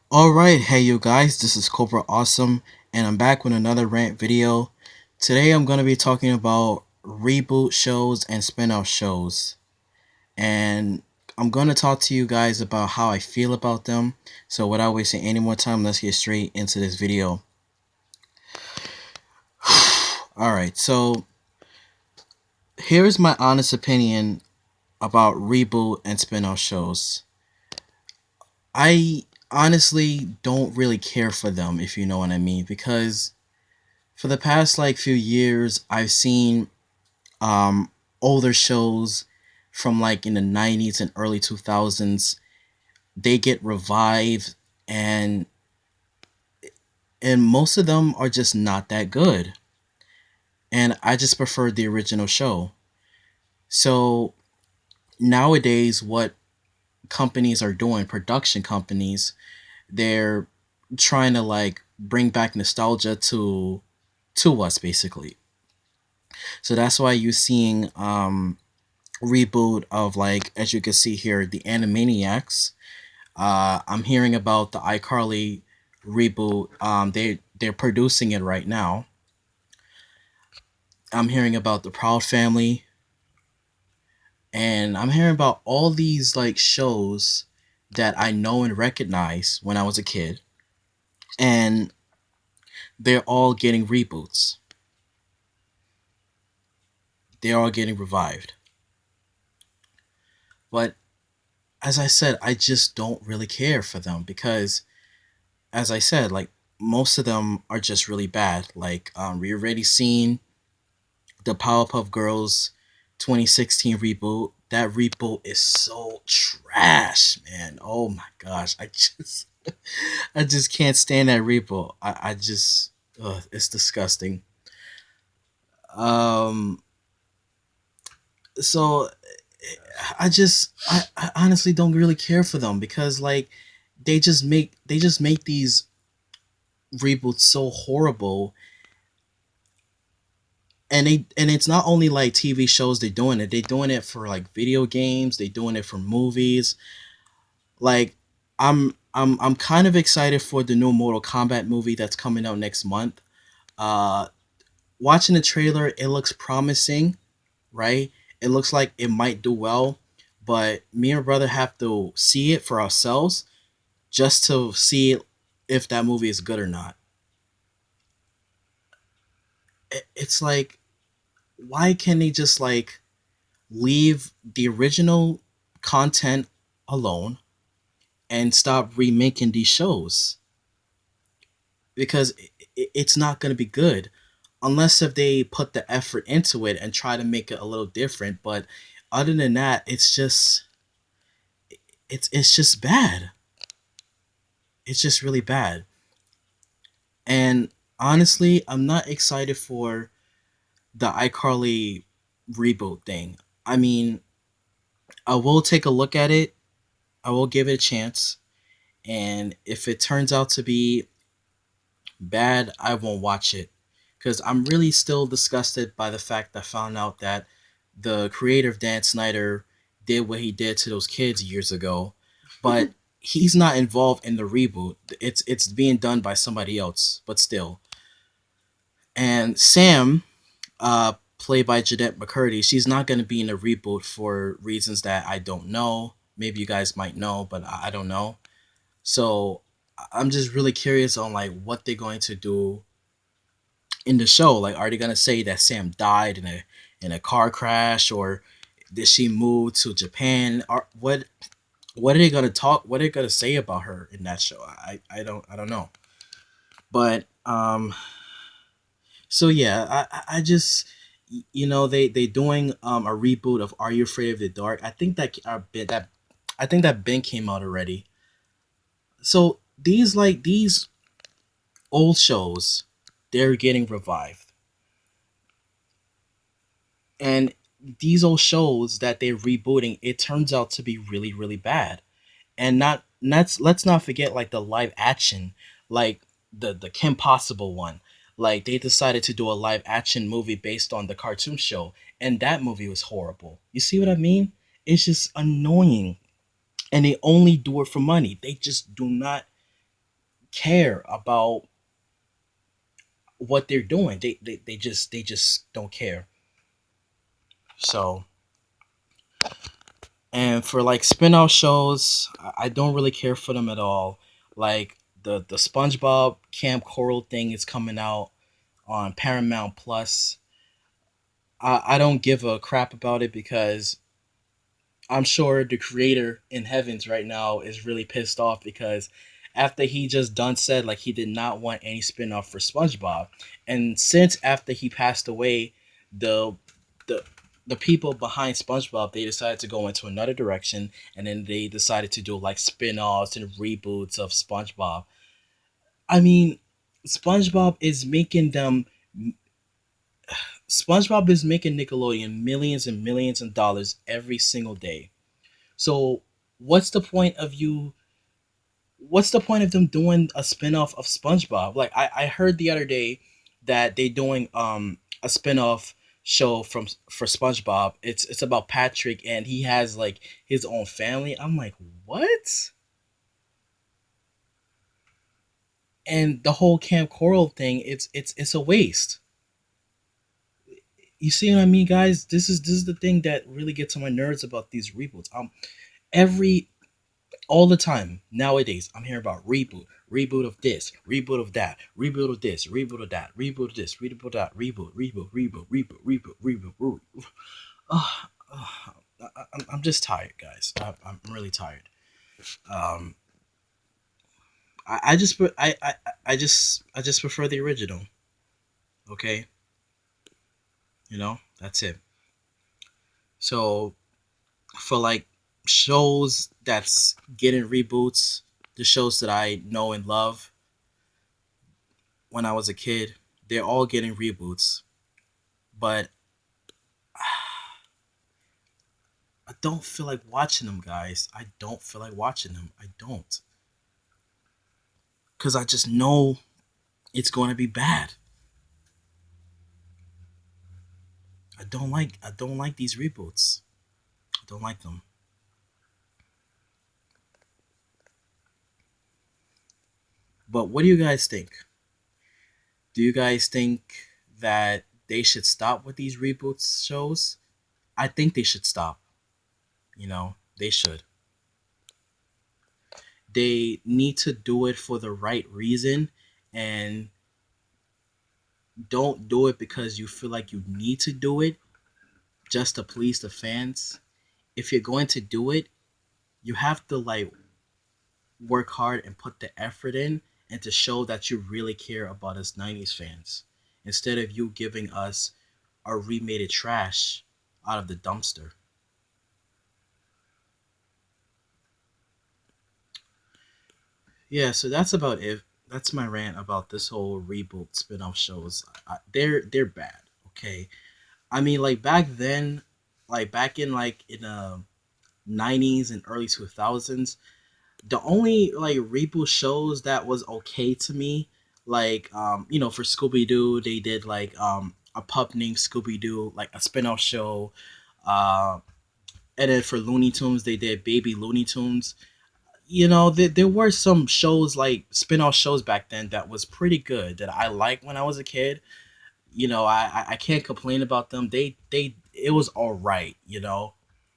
Alright, hey you guys, this is Cobra Awesome, and I'm back with another rant video. Today I'm going to be talking about reboot shows and spin-off shows. And I'm going to talk to you guys about how I feel about them. So without wasting any more time, let's get straight into this video. Alright, so here's my honest opinion about reboot and spin-off shows. I honestly don't really care for them, if you know what I mean, because for the past few years I've seen um older shows from in the 90s and early 2000s. They get revived, and most of them are just not that good, and I just prefer the original show. So nowadays what companies are doing, production companies, they're trying to bring back nostalgia to us basically. So that's why you're seeing reboot of, as you can see here, the Animaniacs. I'm hearing about the iCarly reboot. They're producing it right now. I'm hearing about the Proud Family, and I'm hearing about all these shows that I know and recognize when I was a kid, and they're all getting reboots. They're all getting revived. But as I said, I just don't really care for them because, as I said, most of them are just really bad. We already seen the Powerpuff Girls 2016 reboot. That reboot is so trash, man. Oh my gosh, I just can't stand that reboot. I just it's disgusting. Um, so I honestly don't really care for them because they just make these reboots so horrible, and it's not only TV shows they're doing it. They're doing it for video games. They're doing it for movies. Like I'm kind of excited for the new Mortal Kombat movie that's coming out next month. Uh, Watching the trailer, it looks promising, right? It looks like it might do well, but me and brother have to see it for ourselves just to see if that movie is good or not. It's like, why can't they just leave the original content alone and stop remaking these shows? Because it's not going to be good unless if they put the effort into it and try to make it a little different. But other than that, it's just bad. It's just really bad. And honestly, I'm not excited for the iCarly reboot thing. I mean, I will take a look at it. I will give it a chance, and if it turns out to be bad, I won't watch it because I'm really still disgusted by the fact I found out that the creator of Dan Snyder did what he did to those kids years ago, but he's not involved in the reboot. It's being done by somebody else, but still. And Sam, played by Jeanette McCurdy, she's not going to be in the reboot for reasons that I don't know. Maybe you guys might know, but I don't know. So I'm just really curious on what they're going to do in the show. Are they gonna say that Sam died in a car crash, or did she move to Japan? Or what are they gonna talk? What are they gonna say about her in that show? I don't know. But so yeah, I just they doing a reboot of Are You Afraid of the Dark? I think that Ben came out already. So these old shows, they're getting revived, and these old shows that they're rebooting, it turns out to be really really bad. And not let's not forget the live action, like the Kim Possible one. They decided to do a live action movie based on the cartoon show, and that movie was horrible. You see what I mean? It's just annoying, and they only do it for money. They just do not care about what they're doing. They just don't care. So, and for like spin-off shows, I don't really care for them at all. Like the SpongeBob Camp Coral thing is coming out on Paramount Plus. I don't give a crap about it because I'm sure the creator in heavens right now is really pissed off because after he just done said like he did not want any spin-off for SpongeBob. And since after he passed away, the the the people behind SpongeBob, they decided to go into another direction, and then they decided to do like spin-offs and reboots of SpongeBob. I mean, SpongeBob is making them SpongeBob is making Nickelodeon millions and millions of dollars every single day. So what's the point of you? What's the point of them doing a spinoff of SpongeBob? Like I heard the other day that they doing a spinoff show from for SpongeBob. It's about Patrick and he has like his own family. I'm like, what? And the whole Camp Coral thing, it's a waste. You see what I mean, guys? This is the thing that really gets on my nerves about these reboots. Every all the time nowadays I'm hearing about reboot of this, reboot of that, reboot of this, reboot of that, reboot of this, reboot of that, reboot. Oh, I'm just tired, guys. I'm really tired. Um, I just I just prefer the original. Okay, that's it. So for like shows that's getting reboots, the shows that I know and love when I was a kid, they're all getting reboots. But I don't feel like watching them, guys. I don't feel like watching them. I don't. Because I just know it's going to be bad. I don't like these reboots. I don't like them. But what do you guys think? Do you guys think that they should stop with these reboots shows? I think they should stop. They should. They need to do it for the right reason and don't do it because you feel like you need to do it just to please the fans. If you're going to do it, you have to like work hard and put the effort in and to show that you really care about us 90s fans instead of you giving us a remade it trash out of the dumpster. Yeah, so that's about it. That's my rant about this whole reboot spin-off shows. They're bad, okay? I mean, like back then, like back in like in the 90s and early 2000s, the only like reboot shows that was okay to me, like for Scooby Doo, they did like a pup named Scooby Doo, like a spin-off show. Uh, and then for Looney Tunes, they did Baby Looney Tunes. There were some shows like spin-off shows back then that was pretty good that I liked when I was a kid. I can't complain about them. They it was all right.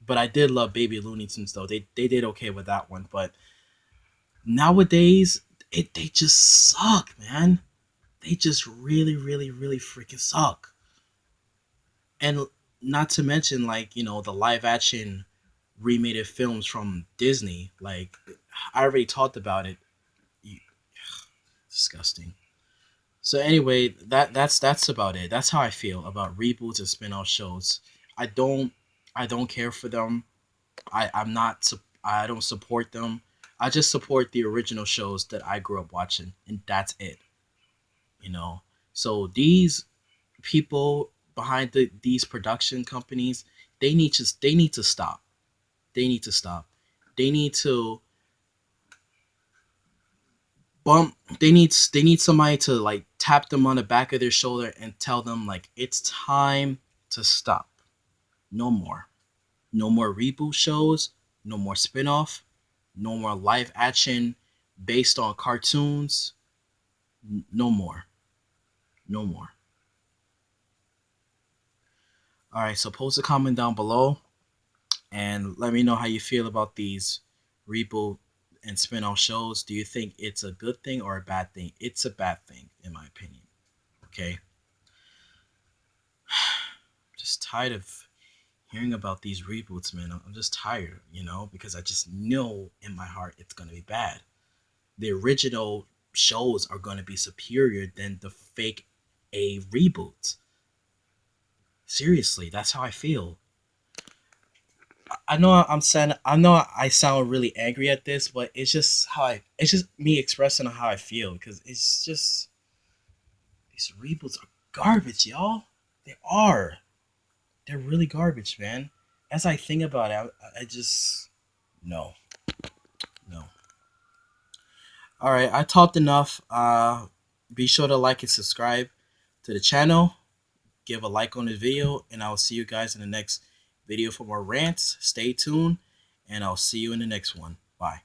But I did love Baby Looney Tunes though. They did okay with that one, but nowadays they just suck, man. They just really, really, really freaking suck. And not to mention like the live action remade films from Disney. Like I already talked about it. Disgusting. So anyway, that's about it. That's how I feel about reboots and spin-off shows. I don't I don't care for them. I'm not I don't support them. I just support the original shows that I grew up watching, and that's it. You know. So these people behind these production companies, they need to stop. They need to stop. They need to bump. They need somebody to like tap them on the back of their shoulder and tell them like it's time to stop. No more. No more reboot shows. No more spin-off. No more live action based on cartoons. No more. No more. All right, so post a comment down below and let me know how you feel about these reboot and spin-off shows. Do you think it's a good thing or a bad thing? It's a bad thing, in my opinion. Okay, just tired of hearing about these reboots, man. I'm just tired, because I just know in my heart it's gonna be bad. The original shows are gonna be superior than the fake A reboots. Seriously, that's how I feel. I know I'm saying I know I sound really angry at this, but it's just me expressing how I feel because it's just these reboots are garbage, y'all. They are. They're really garbage, man. As I think about it, I just no, no. All right, I talked enough. Be sure to like and subscribe to the channel. Give a like on the video, and I'll see you guys in the next video for more rants. Stay tuned, and I'll see you in the next one. Bye.